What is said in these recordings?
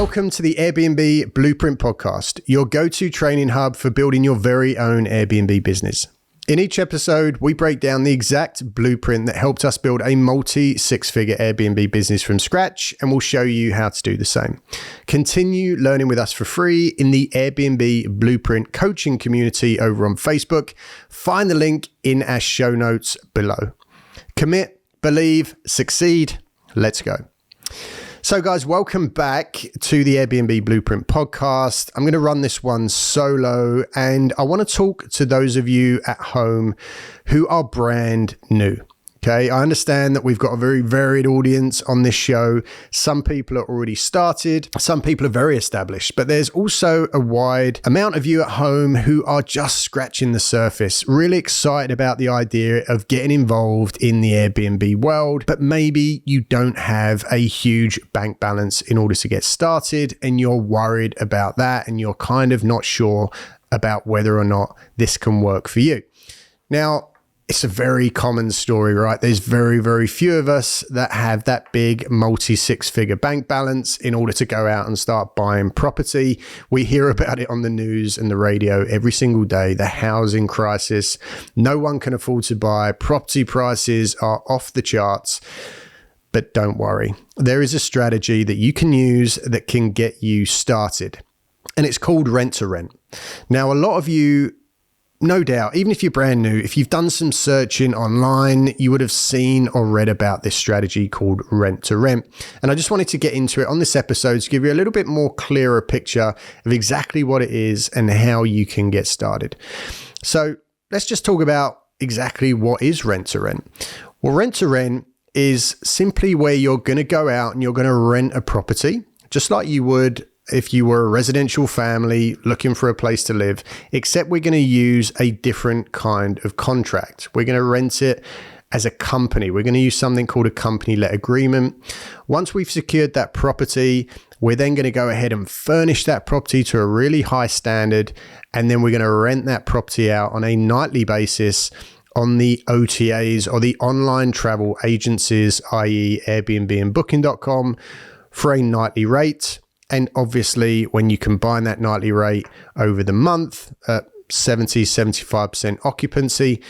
Welcome to the Airbnb Blueprint Podcast, your go-to training hub for building your very own Airbnb business. In each episode, we break down the exact blueprint that helped us build a multi-six-figure Airbnb business from scratch, and we'll show you how to do the same. Continue learning with us for free in the Airbnb Blueprint coaching community over on Facebook. Find the link in our show notes below. Commit, believe, succeed. Let's go. So guys, welcome back to the Airbnb Blueprint Podcast. I'm going to run this one solo, and I want to talk to those of you at home who are brand new. Okay, I understand that we've got a very varied audience on this show. Some people are already started, some people are very established, but there's also a wide amount of you at home who are just scratching the surface, really excited about the idea of getting involved in the Airbnb world, but maybe you don't have a huge bank balance in order to get started, and you're worried about that, and you're kind of not sure about whether or not this can work for you. Now, it's a very common story, right? There's very, very few of us that have that big multi-six-figure bank balance in order to go out and start buying property. We hear about it on the news and the radio every single day, the housing crisis. No one can afford to buy. Property prices are off the charts. But don't worry, there is a strategy that you can use that can get you started, and it's called Rent-to-Rent. Now, a lot of you, no doubt, even if you're brand new, if you've done some searching online, you would have seen or read about this strategy called Rent-to-Rent. And I just wanted to get into it on this episode to give you a little bit more clearer picture of exactly what it is and how you can get started. So let's just talk about exactly what is Rent-to-Rent. Well, Rent-to-Rent is simply where you're going to go out and you're going to rent a property, just like you would if you were a residential family looking for a place to live, except we're going to use a different kind of contract. We're going to rent it as a company. We're going to use something called a company-let agreement. Once we've secured that property, we're then going to go ahead and furnish that property to a really high standard, and then we're going to rent that property out on a nightly basis on the OTAs, or the online travel agencies, i.e. Airbnb and Booking.com, for a nightly rate. And obviously, when you combine that nightly rate over the month at 70-75% occupancy,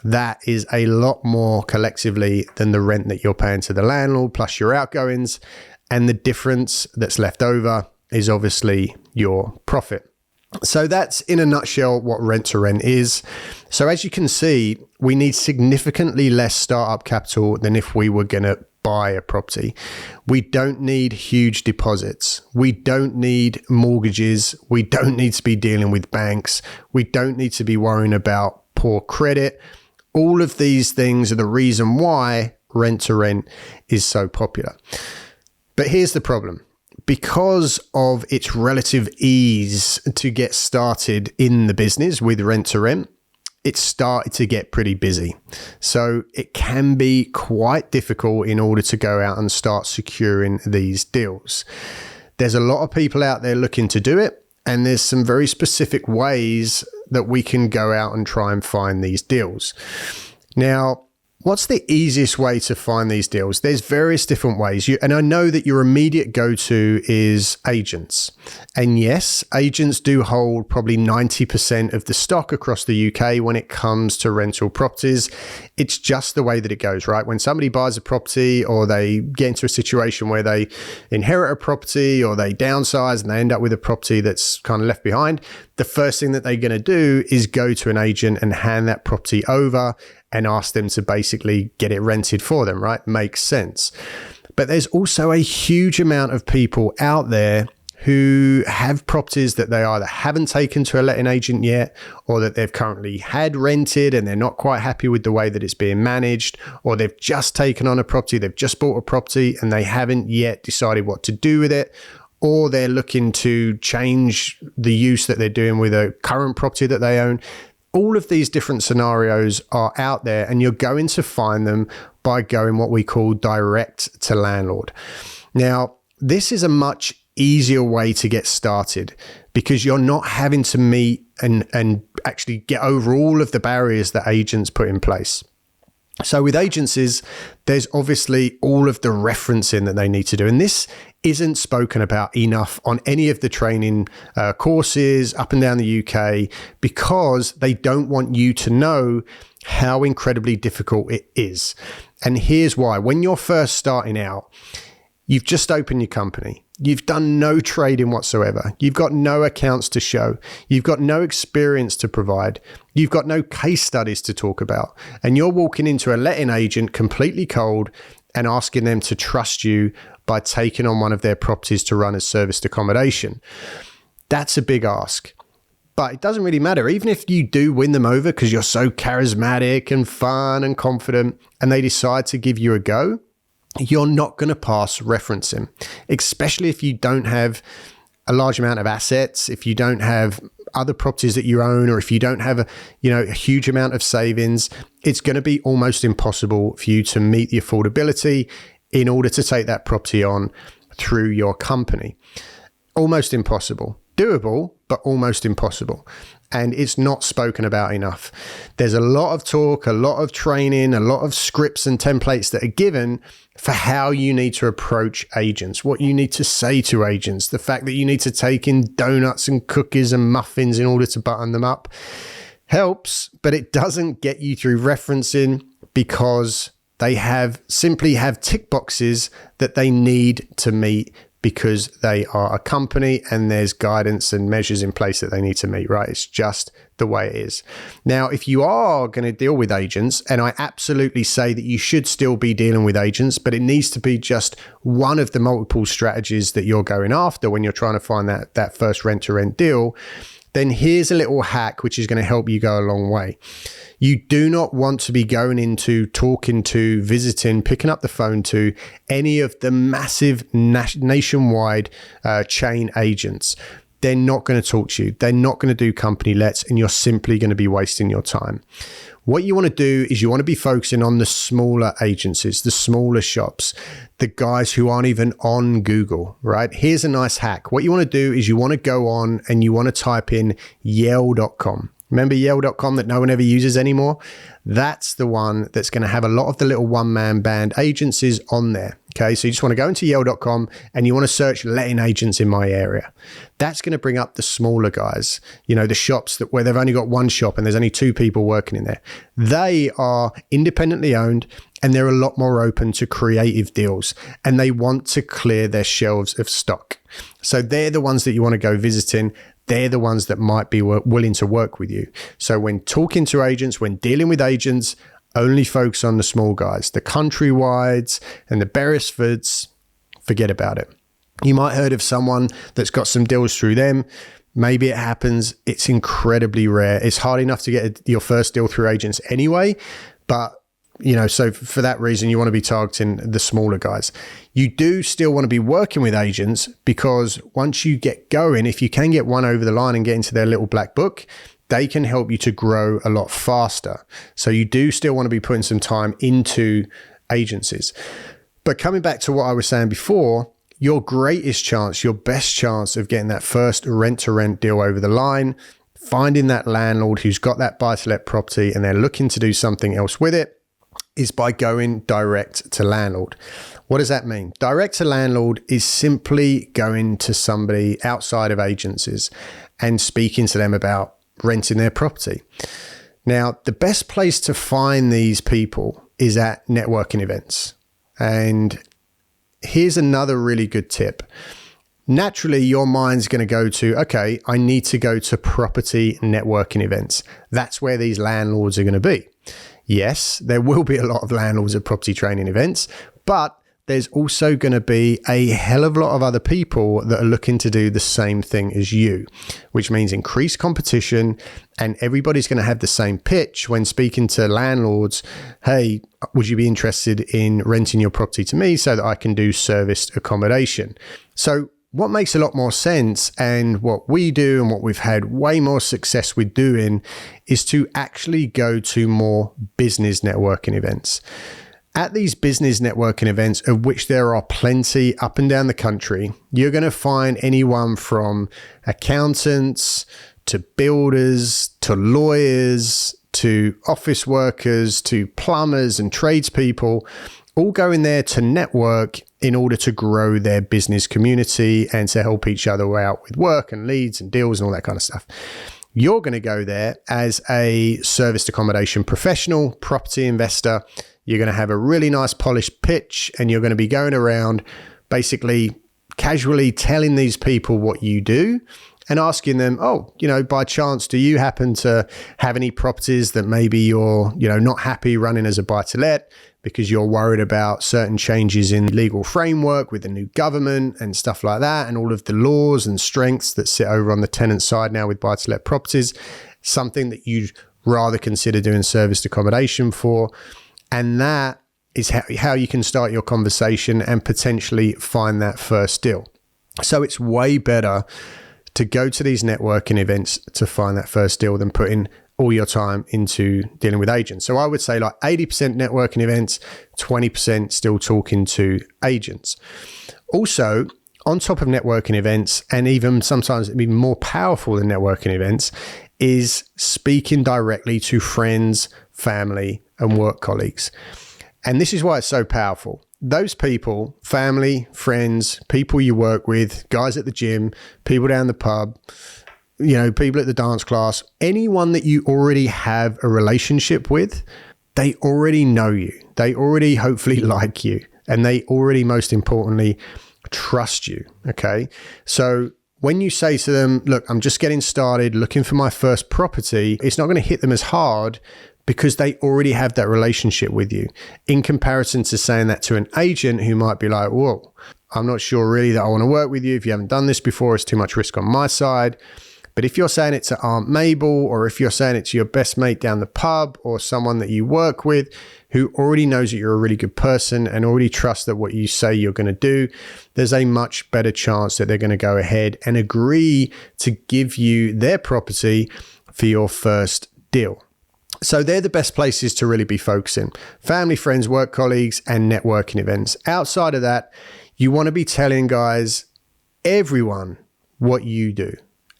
that is a lot more collectively than the rent that you're paying to the landlord plus your outgoings. And the difference that's left over is obviously your profit. So that's in a nutshell what Rent-to-Rent is. So as you can see, we need significantly less startup capital than if we were going to buy a property. We don't need huge deposits. We don't need mortgages. We don't need to be dealing with banks. We don't need to be worrying about poor credit. All of these things are the reason why Rent-to-Rent is so popular. But here's the problem. Because of its relative ease to get started in the business with Rent-to-Rent, it's started to get pretty busy. So it can be quite difficult in order to go out and start securing these deals. There's a lot of people out there looking to do it, and there's some very specific ways that we can go out and try and find these deals. Now, what's the easiest way to find these deals? There's various different ways. And I know that your immediate go-to is agents. And yes, agents do hold probably 90% of the stock across the UK when it comes to rental properties. It's just the way that it goes, right? When somebody buys a property, or they get into a situation where they inherit a property, or they downsize and they end up with a property that's kind of left behind, the first thing that they're going to do is go to an agent and hand that property over and ask them to basically get it rented for them, right? Makes sense. But there's also a huge amount of people out there who have properties that they either haven't taken to a letting agent yet, or that they've currently had rented and they're not quite happy with the way that it's being managed, or they've just taken on a property, they've just bought a property and they haven't yet decided what to do with it, or they're looking to change the use that they're doing with a current property that they own. All of these different scenarios are out there, and you're going to find them by going what we call direct to landlord. Now, this is a much easier way to get started because you're not having to meet and actually get over all of the barriers that agents put in place. So with agencies, there's obviously all of the referencing that they need to do. And this isn't spoken about enough on any of the training courses up and down the UK, because they don't want you to know how incredibly difficult it is. And here's why. When you're first starting out, you've just opened your company. You've done no trading whatsoever. You've got no accounts to show. You've got no experience to provide. You've got no case studies to talk about. And you're walking into a letting agent completely cold and asking them to trust you by taking on one of their properties to run as serviced accommodation. That's a big ask. But it doesn't really matter. Even if you do win them over because you're so charismatic and fun and confident, and they decide to give you a go, you're not going to pass referencing, especially if you don't have a large amount of assets, if you don't have other properties that you own, or if you don't have a huge amount of savings. It's going to be almost impossible for you to meet the affordability in order to take that property on through your company. Almost impossible. Doable, but almost impossible. And it's not spoken about enough. There's a lot of talk, a lot of training, a lot of scripts and templates that are given for how you need to approach agents, what you need to say to agents, the fact that you need to take in donuts and cookies and muffins in order to button them up. Helps, but it doesn't get you through referencing, because they simply have tick boxes that they need to meet, because they are a company and there's guidance and measures in place that they need to meet, right? It's just the way it is. Now, if you are going to deal with agents, and I absolutely say that you should still be dealing with agents, but it needs to be just one of the multiple strategies that you're going after when you're trying to find that first rent-to-rent deal, then here's a little hack which is going to help you go a long way. You do not want to be going into, talking to, visiting, picking up the phone to any of the massive nationwide chain agents. They're not going to talk to you. They're not going to do company lets, and you're simply going to be wasting your time. What you want to do is you want to be focusing on the smaller agencies, the smaller shops, the guys who aren't even on Google, right? Here's a nice hack. What you want to do is you want to go on and you want to type in Yale.com. Remember Yale.com that no one ever uses anymore? That's the one that's going to have a lot of the little one-man band agencies on there. Okay, so you just want to go into Yale.com and you want to search letting agents in my area. That's going to bring up the smaller guys, the shops where they've only got one shop and there's only two people working in there. They are independently owned and they're a lot more open to creative deals, and they want to clear their shelves of stock. So they're the ones that you want to go visiting. They're the ones that might be willing to work with you. So when talking to agents, when dealing with agents, only focus on the small guys, the Countrywides and the Beresfords. Forget about it. You might have heard of someone that's got some deals through them. Maybe it happens. It's incredibly rare. It's hard enough to get your first deal through agents anyway. But, so for that reason, you want to be targeting the smaller guys. You do still want to be working with agents, because once you get going, if you can get one over the line and get into their little black book, they can help you to grow a lot faster. So you do still want to be putting some time into agencies. But coming back to what I was saying before, your greatest chance, your best chance of getting that first rent-to-rent deal over the line, finding that landlord who's got that buy-to-let property and they're looking to do something else with it, is by going direct to landlord. What does that mean? Direct to landlord is simply going to somebody outside of agencies and speaking to them about renting their property. Now, the best place to find these people is at networking events. And here's another really good tip. Naturally, your mind's going to go to, okay, I need to go to property networking events. That's where these landlords are going to be. Yes, there will be a lot of landlords at property training events, but there's also going to be a hell of a lot of other people that are looking to do the same thing as you, which means increased competition, and everybody's going to have the same pitch when speaking to landlords. Hey, would you be interested in renting your property to me so that I can do serviced accommodation? So what makes a lot more sense, and what we do and what we've had way more success with doing, is to actually go to more business networking events. At these business networking events, of which there are plenty up and down the country, you're going to find anyone from accountants to builders to lawyers to office workers, to plumbers and tradespeople, all going there to network in order to grow their business community and to help each other out with work and leads and deals and all that kind of stuff. You're going to go there as a serviced accommodation professional, property investor. You're going to have a really nice polished pitch, and you're going to be going around basically casually telling these people what you do and asking them, oh, by chance, do you happen to have any properties that maybe you're, not happy running as a buy-to-let because you're worried about certain changes in legal framework with the new government and stuff like that, and all of the laws and strengths that sit over on the tenant side now with buy-to-let properties, something that you'd rather consider doing serviced accommodation for. And that is how you can start your conversation and potentially find that first deal. So it's way better to go to these networking events to find that first deal than putting all your time into dealing with agents. So I would say like 80% networking events, 20% still talking to agents. Also, on top of networking events, and even sometimes even more powerful than networking events, is speaking directly to friends, family, and work colleagues. And this is why it's so powerful. Those people, family, friends, people you work with, guys at the gym, people down the pub, people at the dance class, anyone that you already have a relationship with, they already know you. They already hopefully like you. And they already, most importantly, trust you. Okay. So when you say to them, look, I'm just getting started looking for my first property, it's not going to hit them as hard because they already have that relationship with you, in comparison to saying that to an agent who might be like, whoa, I'm not sure really that I want to work with you. If you haven't done this before, it's too much risk on my side. But if you're saying it to Aunt Mabel, or if you're saying it to your best mate down the pub, or someone that you work with who already knows that you're a really good person and already trusts that what you say you're going to do, there's a much better chance that they're going to go ahead and agree to give you their property for your first deal. So they're the best places to really be focusing: family, friends, work colleagues, and networking events. Outside of that, you want to be telling guys, everyone, what you do.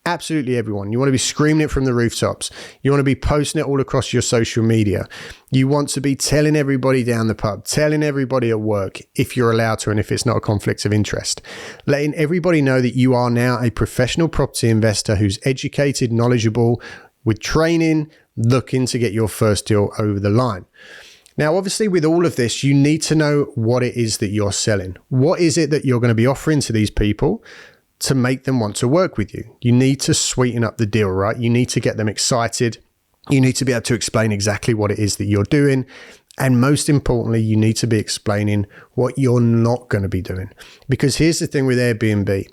Absolutely everyone. You want to be screaming it from the rooftops. You want to be posting it all across your social media. You want to be telling everybody down the pub, telling everybody at work, if you're allowed to and if it's not a conflict of interest. Letting everybody know that you are now a professional property investor who's educated, knowledgeable, with training, looking to get your first deal over the line. Now, obviously, with all of this, you need to know what it is that you're selling. What is it that you're going to be offering to these people to make them want to work with you? You need to sweeten up the deal, right? You need to get them excited. You need to be able to explain exactly what it is that you're doing. And most importantly, you need to be explaining what you're not going to be doing. Because here's the thing with Airbnb.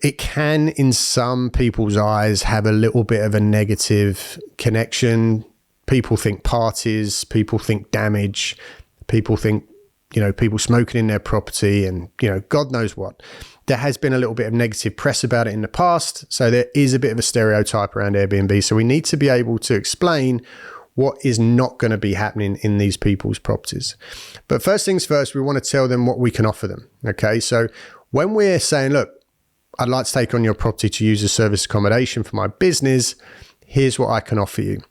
It can, in some people's eyes, have a little bit of a negative connection. People think parties, people think damage, people think, people smoking in their property and, God knows what. There has been a little bit of negative press about it in the past. So there is a bit of a stereotype around Airbnb. So we need to be able to explain what is not going to be happening in these people's properties. But first things first, we want to tell them what we can offer them. Okay. So when we're saying, look, I'd like to take on your property to use as service accommodation for my business, here's what I can offer you.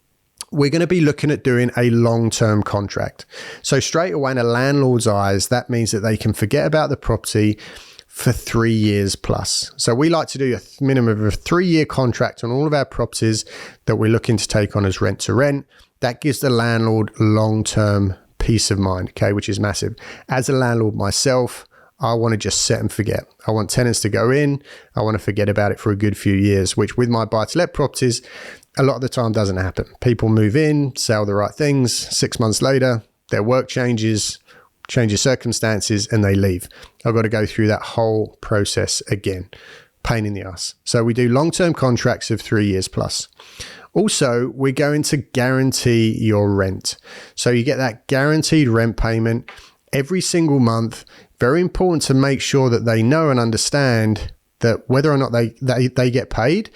We're going to be looking at doing a long-term contract. So straight away, in a landlord's eyes, that means that they can forget about the property for 3 years plus. So we like to do a minimum of a 3-year contract on all of our properties that we're looking to take on as rent-to-rent. That gives the landlord long-term peace of mind, okay, which is massive. As a landlord myself, I want to just set and forget. I want tenants to go in. I want to forget about it for a good few years, which with my buy-to-let properties, a lot of the time doesn't happen. People move in, sell the right things. 6 months later, their work changes circumstances, and they leave. I've got to go through that whole process again. Pain in the ass. So we do long-term contracts of 3 years plus. Also, we're going to guarantee your rent. So you get that guaranteed rent payment every single month. Very important to make sure that they know and understand that whether or not they get paid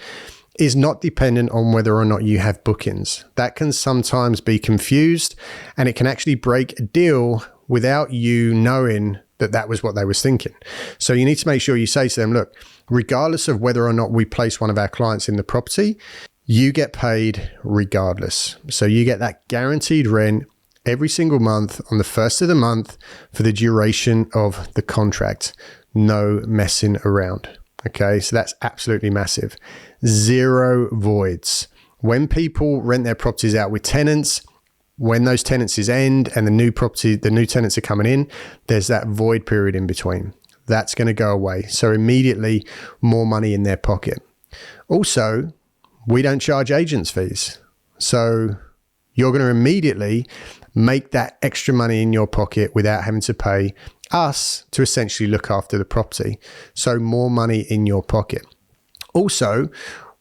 is not dependent on whether or not you have bookings. That can sometimes be confused, and it can actually break a deal without you knowing that that was what they was thinking. So you need to make sure you say to them, look, regardless of whether or not we place one of our clients in the property, you get paid regardless. So you get that guaranteed rent every single month on the first of the month for the duration of the contract. No messing around. Okay, so that's absolutely massive. Zero voids. When people rent their properties out with tenants, when those tenancies end and the new tenants are coming in, there's that void period in between. That's going to go away. So immediately more money in their pocket. Also, we don't charge agents fees. So you're going to immediately make that extra money in your pocket without having to pay us to essentially look after the property. So more money in your pocket. Also,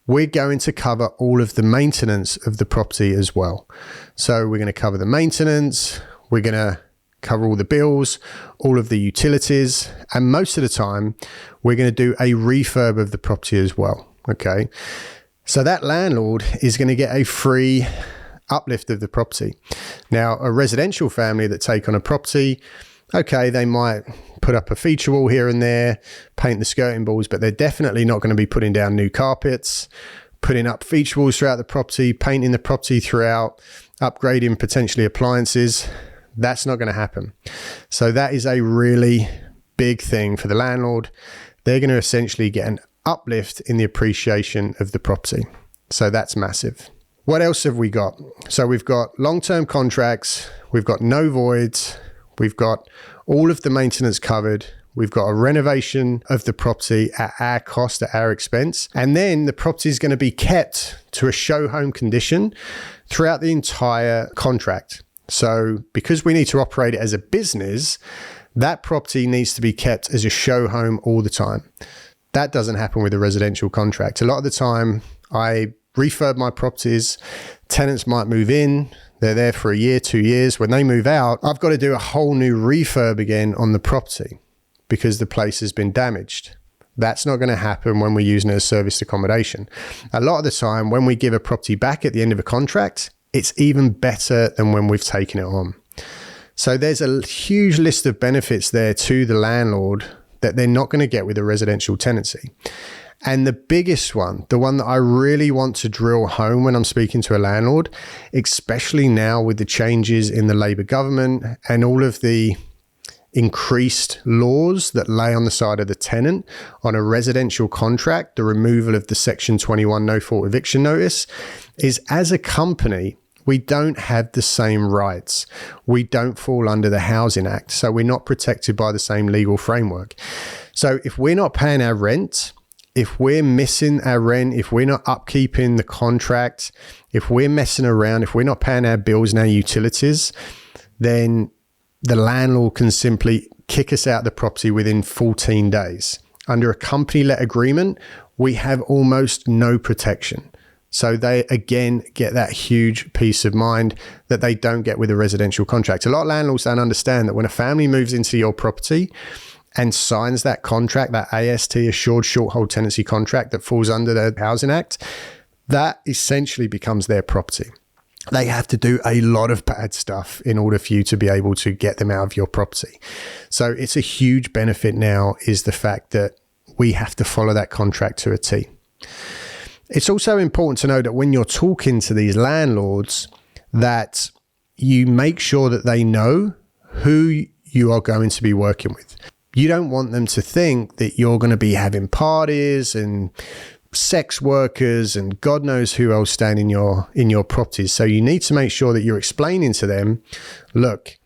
we're going to cover all of the maintenance of the property as well. So we're going to cover the maintenance, we're going to cover all the bills, all of the utilities, and most of the time, we're going to do a refurb of the property as well. Okay. So that landlord is going to get a free uplift of the property. Now, a residential family that take on a property, okay, they might put up a feature wall here and there, paint the skirting boards, but they're definitely not going to be putting down new carpets, putting up feature walls throughout the property, painting the property throughout, upgrading potentially appliances. That's not going to happen. So that is a really big thing for the landlord. They're going to essentially get an uplift in the appreciation of the property. So that's massive. What else have we got? So we've got long-term contracts, we've got no voids, we've got all of the maintenance covered, we've got a renovation of the property at our cost, at our expense, and then the property is going to be kept to a show home condition throughout the entire contract. So because we need to operate it as a business, that property needs to be kept as a show home all the time. That doesn't happen with a residential contract. A lot of the time, I refurb my properties, tenants might move in, they're there for a year, 2 years. When they move out, I've got to do a whole new refurb again on the property because the place has been damaged. That's not going to happen when we're using it as serviced accommodation. A lot of the time, when we give a property back at the end of a contract, it's even better than when we've taken it on. So there's a huge list of benefits there to the landlord that they're not going to get with a residential tenancy. And the biggest one, the one that I really want to drill home when I'm speaking to a landlord, especially now with the changes in the Labour government and all of the increased laws that lay on the side of the tenant on a residential contract, the removal of the Section 21 no fault eviction notice, is as a company, we don't have the same rights. We don't fall under the Housing Act. So we're not protected by the same legal framework. So if we're not paying our rent, if we're missing our rent, if we're not upkeeping the contract, if we're messing around, if we're not paying our bills and our utilities, then the landlord can simply kick us out of the property within 14 days. Under a company-let agreement, we have almost no protection. So they, again, get that huge peace of mind that they don't get with a residential contract. A lot of landlords don't understand that when a family moves into your property and signs that contract, that AST, Assured Short Hold Tenancy contract that falls under the Housing Act, that essentially becomes their property. They have to do a lot of bad stuff in order for you to be able to get them out of your property. So it's a huge benefit now is the fact that we have to follow that contract to a T. It's also important to know that when you're talking to these landlords, that you make sure that they know who you are going to be working with. You don't want them to think that you're going to be having parties and sex workers and God knows who else staying in your properties. So you need to make sure that you're explaining to them, look,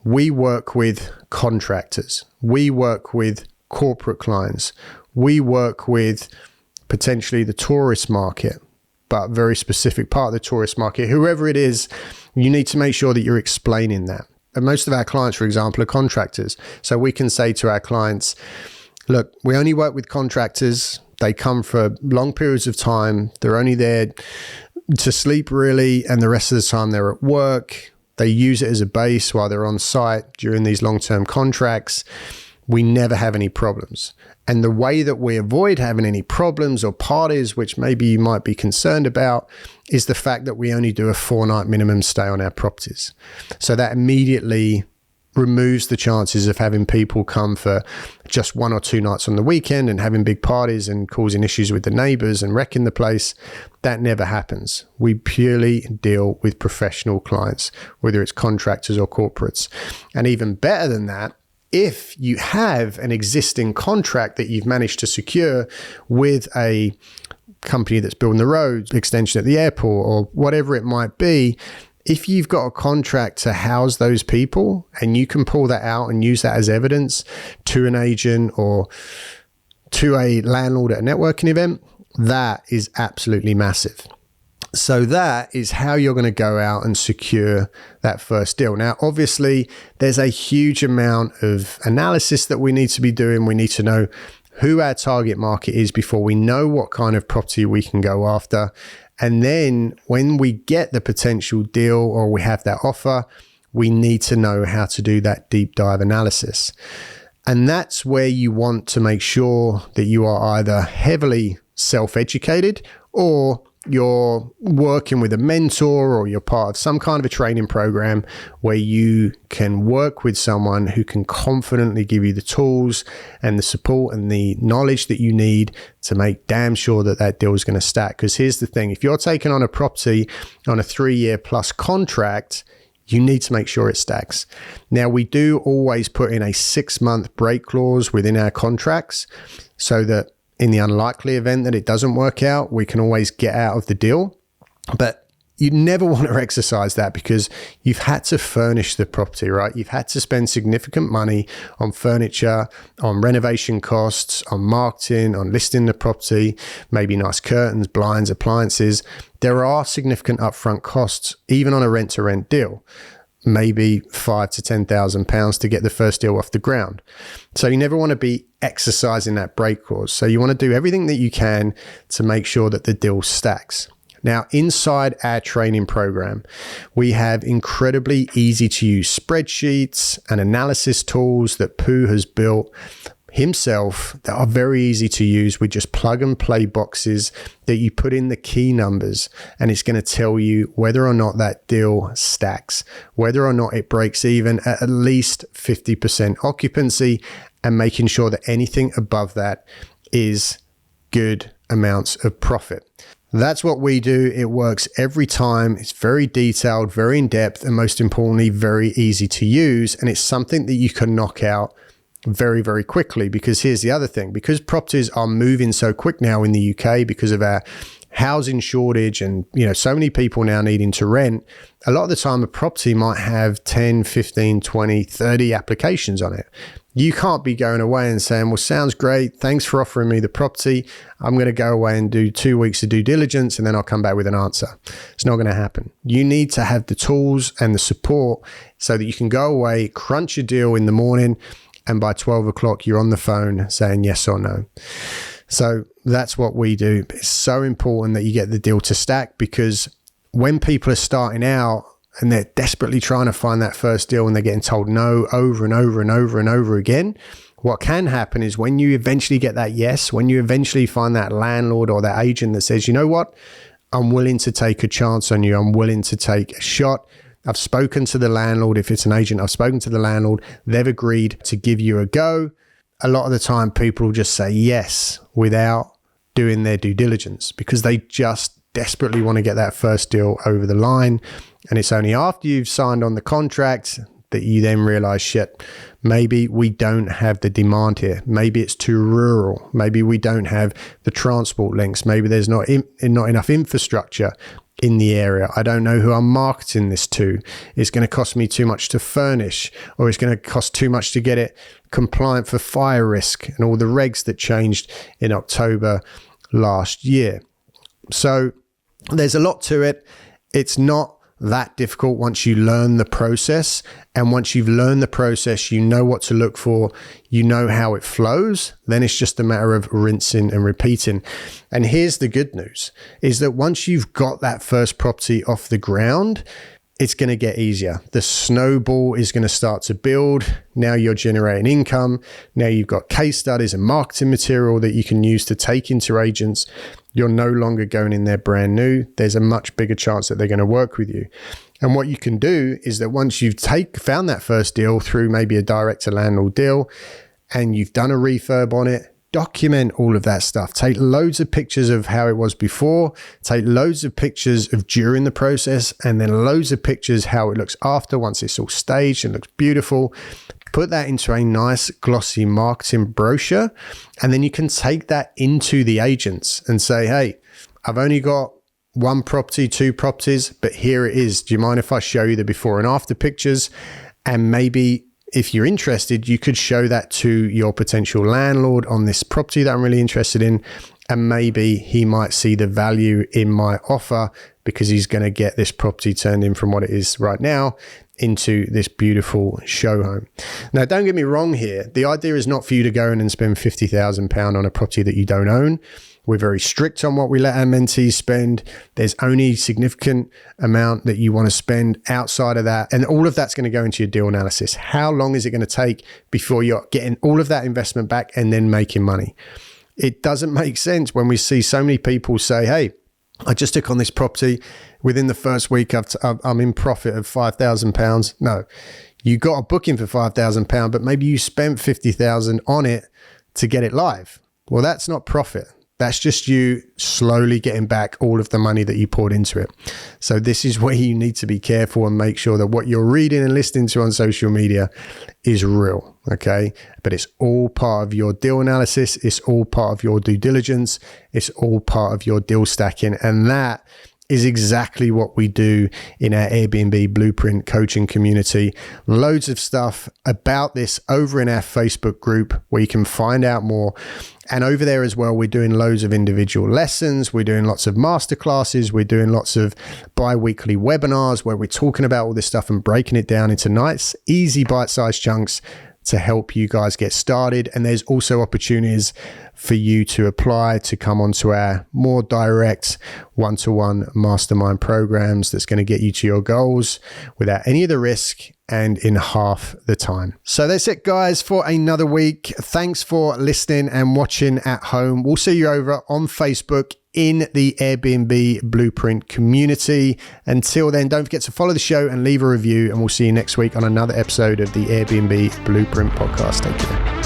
we work with contractors. We work with corporate clients. We work with potentially the tourist market, but very specific part of the tourist market. Whoever it is, you need to make sure that you're explaining that. And most of our clients, for example, are contractors. So we can say to our clients, look, we only work with contractors. They come for long periods of time. They're only there to sleep really. And the rest of the time they're at work. They use it as a base while they're on site during these long-term contracts. We never have any problems. And the way that we avoid having any problems or parties, which maybe you might be concerned about, is the fact that we only do a 4-night minimum stay on our properties. So that immediately removes the chances of having people come for just 1 or 2 nights on the weekend and having big parties and causing issues with the neighbors and wrecking the place. That never happens. We purely deal with professional clients, whether it's contractors or corporates. And even better than that, if you have an existing contract that you've managed to secure with a company that's building the roads, extension at the airport, or whatever it might be, if you've got a contract to house those people and you can pull that out and use that as evidence to an agent or to a landlord at a networking event, that is absolutely massive. So that is how you're going to go out and secure that first deal. Now, obviously, there's a huge amount of analysis that we need to be doing. We need to know who our target market is before we know what kind of property we can go after. And then when we get the potential deal or we have that offer, we need to know how to do that deep dive analysis. And that's where you want to make sure that you are either heavily self-educated or you're working with a mentor or you're part of some kind of a training program where you can work with someone who can confidently give you the tools and the support and the knowledge that you need to make damn sure that that deal is going to stack. Because here's the thing, if you're taking on a property on a 3-year plus contract, you need to make sure it stacks. Now, we do always put in a 6-month break clause within our contracts so that in the unlikely event that it doesn't work out, we can always get out of the deal. But you never want to exercise that because you've had to furnish the property, right? You've had to spend significant money on furniture, on renovation costs, on marketing, on listing the property, maybe nice curtains, blinds, appliances. There are significant upfront costs, even on a rent-to-rent deal. Maybe £5,000 to £10,000 to get the first deal off the ground. So you never want to be exercising that break clause. So you want to do everything that you can to make sure that the deal stacks. Now, inside our training program, we have incredibly easy to use spreadsheets and analysis tools that Pooh has built himself that are very easy to use with just plug and play boxes that you put in the key numbers, and it's going to tell you whether or not that deal stacks, whether or not it breaks even at least 50% occupancy, and making sure that anything above that is good amounts of profit. That's what we do. It works every time. It's very detailed, very in depth, and most importantly, very easy to use. And it's something that you can knock out very, very quickly, because here's the other thing, because properties are moving so quick now in the UK because of our housing shortage and, so many people now needing to rent. A lot of the time a property might have 10, 15, 20, 30 applications on it. You can't be going away and saying, well, sounds great. Thanks for offering me the property. I'm going to go away and do 2 weeks of due diligence and then I'll come back with an answer. It's not going to happen. You need to have the tools and the support so that you can go away, crunch a deal in the morning, and by 12 o'clock, you're on the phone saying yes or no. So that's what we do. It's so important that you get the deal to stack, because when people are starting out and they're desperately trying to find that first deal and they're getting told no over and over and over and over again, what can happen is when you eventually get that yes, when you eventually find that landlord or that agent that says, you know what, I'm willing to take a chance on you. I'm willing to take a shot. I've spoken to the landlord. If it's an agent, I've spoken to the landlord. They've agreed to give you a go. A lot of the time, people just say yes without doing their due diligence because they just desperately want to get that first deal over the line. And it's only after you've signed on the contract that you then realize, shit, maybe we don't have the demand here. Maybe it's too rural. Maybe we don't have the transport links. Maybe there's not enough infrastructure in the area. I don't know who I'm marketing this to. It's going to cost me too much to furnish, or it's going to cost too much to get it compliant for fire risk and all the regs that changed in October last year. So there's a lot to it. It's not that difficult once you learn the process. And once you've learned the process, you know what to look for, you know how it flows, then it's just a matter of rinsing and repeating. And here's the good news, is that once you've got that first property off the ground, it's going to get easier. The snowball is going to start to build. Now you're generating income. Now you've got case studies and marketing material that you can use to take into agents. You're no longer going in there brand new. There's a much bigger chance that they're going to work with you. And what you can do is that once you've found that first deal through maybe a direct to landlord deal and you've done a refurb on it, document all of that stuff. Take loads of pictures of how it was before, take loads of pictures of during the process, and then loads of pictures how it looks after once it's all staged and looks beautiful. Put that into a nice glossy marketing brochure, and then you can take that into the agents and say, hey, I've only got one property, two properties, but here it is. Do you mind if I show you the before and after pictures? And maybe if you're interested, you could show that to your potential landlord on this property that I'm really interested in. And maybe he might see the value in my offer because he's going to get this property turned in from what it is right now into this beautiful show home. Now, don't get me wrong here. The idea is not for you to go in and spend £50,000 on a property that you don't own. We're very strict on what we let our mentees spend. There's only significant amount that you want to spend outside of that. And all of that's going to go into your deal analysis. How long is it going to take before you're getting all of that investment back and then making money? It doesn't make sense when we see so many people say, hey, I just took on this property. Within the first week, I'm in profit of £5,000. No, you got a booking for £5,000, but maybe you spent $50,000 on it to get it live. Well, that's not profit. That's just you slowly getting back all of the money that you poured into it. So this is where you need to be careful and make sure that what you're reading and listening to on social media is real, okay? But it's all part of your deal analysis. It's all part of your due diligence. It's all part of your deal stacking. And that is exactly what we do in our Airbnb Blueprint coaching community. Loads of stuff about this over in our Facebook group where you can find out more. And over there as well, we're doing loads of individual lessons. We're doing lots of masterclasses. We're doing lots of bi-weekly webinars where we're talking about all this stuff and breaking it down into nice, easy bite-sized chunks to help you guys get started. And there's also opportunities for you to apply to come onto our more direct one-to-one mastermind programs that's going to get you to your goals without any of the risk and in half the time. So that's it, guys, for another week. Thanks for listening and watching at home. We'll see you over on Facebook in the Airbnb Blueprint community. Until then, don't forget to follow the show and leave a review, and we'll see you next week on another episode of the Airbnb Blueprint podcast. Take care.